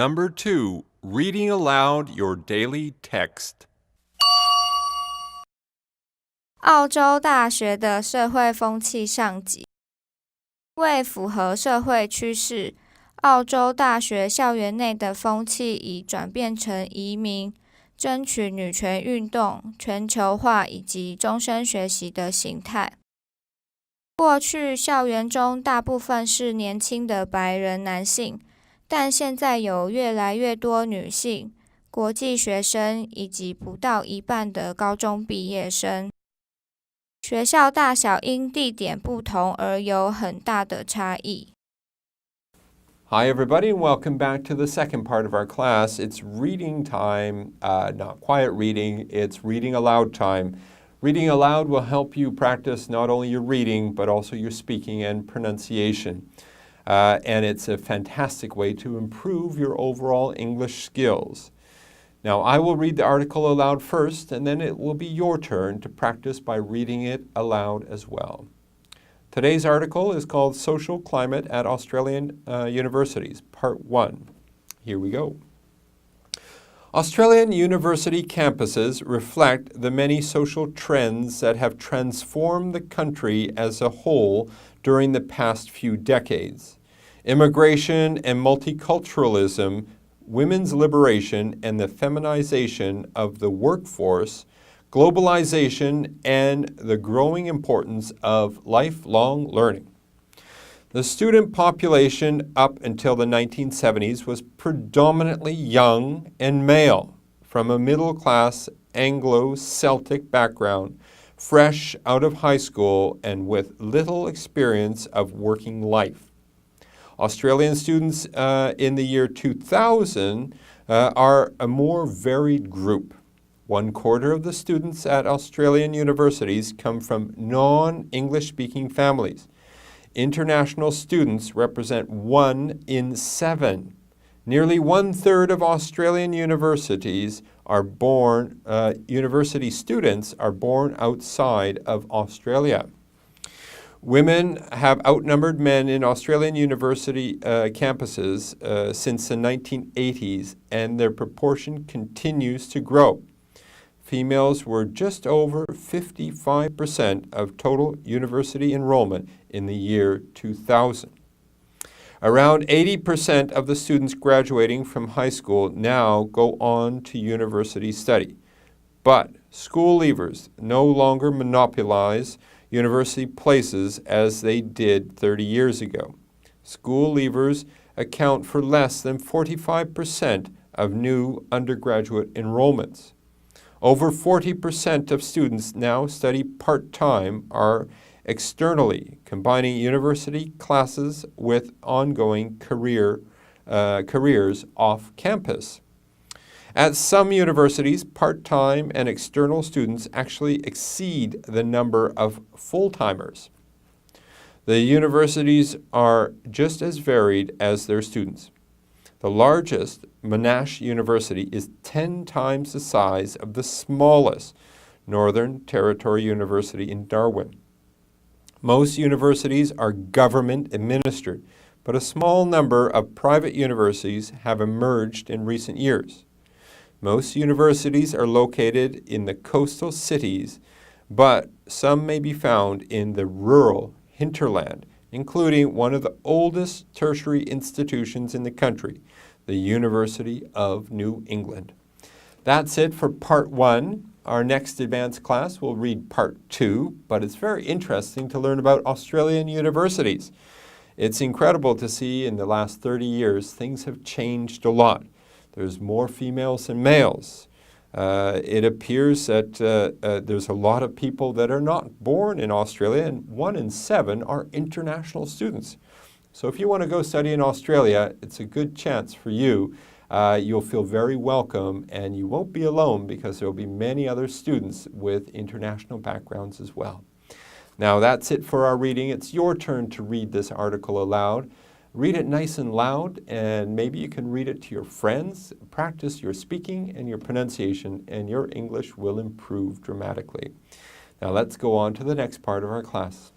Number 2, reading aloud your daily text. 澳洲大学的社会风气上集。为符合社会趋势，澳洲大学校园内的风气已转变成移民、争取女权运动、全球化以及终身学习的形态。过去校园中大部分是年轻的白人男性，但现在有越来越多女性、国际学生以及不到一半的高中毕业生。学校大小因地点不同而有很大的差异。Hi everybody and welcome back to the second part of our class. It's reading time, not quiet reading, it's reading aloud time. Reading aloud will help you practice not only your reading but also your speaking and pronunciation. And it's a fantastic way to improve your overall English skills. Now, I will read the article aloud first, and then it will be your turn to practice by reading it aloud as well. Today's article is called Social Climate at Australian Universities, Part 1. Here we go. Australian university campuses reflect the many social trends that have transformed the country as a whole during the past few decades. Immigration and multiculturalism, women's liberation and the feminization of the workforce, globalization, and the growing importance of lifelong learning. The student population up until the 1970s was predominantly young and male from a middle-class Anglo-Celtic background, fresh out of high school and with little experience of working life. Australian students in the year 2000 are a more varied group. 1/4 of the students at Australian universities come from non-English speaking families. International students represent 1 in 7. Nearly 1/3 of Australian universities university students are born outside of Australia. Women have outnumbered men in Australian university campuses since the 1980s, and their proportion continues to grow. Females were just over 55% of total university enrollment in the year 2000. Around 80% of the students graduating from high school now go on to university study. But school leavers no longer monopolize university places as they did 30 years ago. School leavers account for less than 45% of new undergraduate enrollments. Over 40% of students now study part-time or externally, combining university classes with ongoing careers off campus. At some universities, part-time and external students actually exceed the number of full-timers. The universities are just as varied as their students. The largest, Monash University, is 10 times the size of the smallest Northern Territory University in Darwin. Most universities are government administered, but a small number of private universities have emerged in recent years. Most universities are located in the coastal cities, but some may be found in the rural hinterland, including one of the oldest tertiary institutions in the country, the University of New England. That's it for Part 1. Our next advanced class will read Part 2, but it's very interesting to learn about Australian universities. It's incredible to see in the last 30 years things have changed a lot. There's more females than males. It appears that there's a lot of people that are not born in Australia, and 1 in 7 are international students. So if you want to go study in Australia, it's a good chance for you. You'll feel very welcome, and you won't be alone because there will be many other students with international backgrounds as well. Now that's it for our reading. It's your turn to read this article aloud. Read it nice and loud, and maybe you can read it to your friends. Practice your speaking and your pronunciation, and your English will improve dramatically. Now let's go on to the next part of our class.